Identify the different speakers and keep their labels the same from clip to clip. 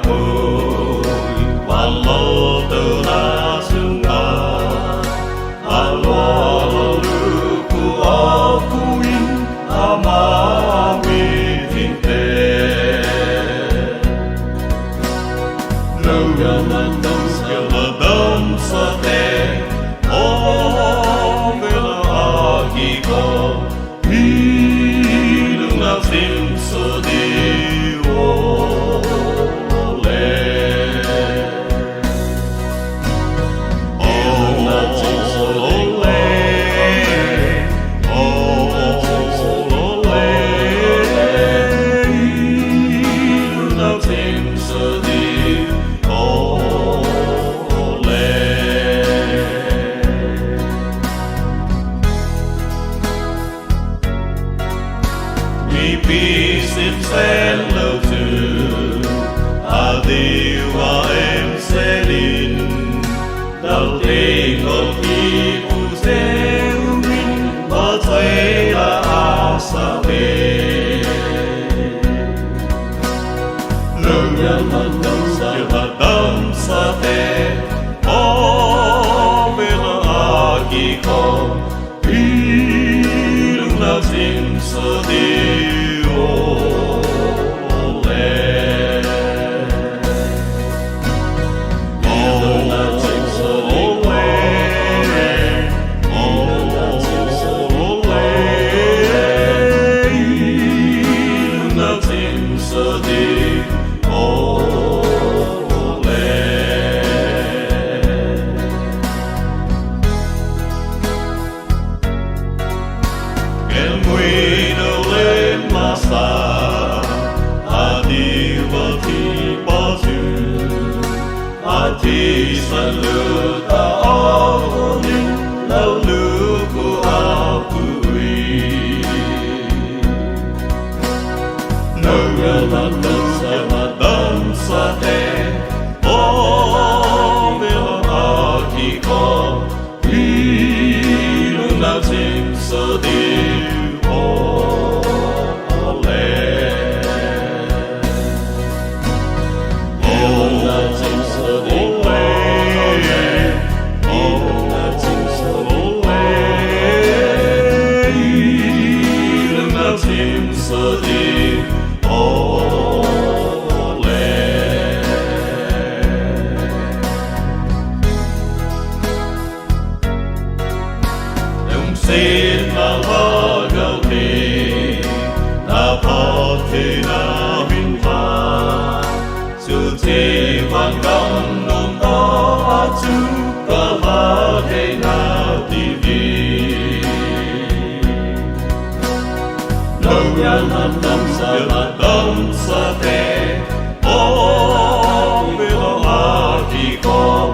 Speaker 1: vui walau terasungkan alwaluku akuin amami tinte Raugamadam sate Bela akiko Hidung nasim sedih Pisim sen lâu trừ đi và em sẽ đến đầu tiên còn khi phụ sẽ mình có thấy là asa về lâu nhận tâm sa te về là aki có ilung na sim sa đi Hati selalu tak lalu ku akui Raugamadam sate Bela akiko Hidung nasim sedih Xin mà lo gạo thì na phật thì na minh pha sự thi văn công nôm đó chú cả ba thế na tivi đâu nhận tâm sa te về lo mà thì có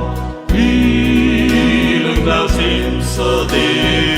Speaker 1: ilung na sim sedih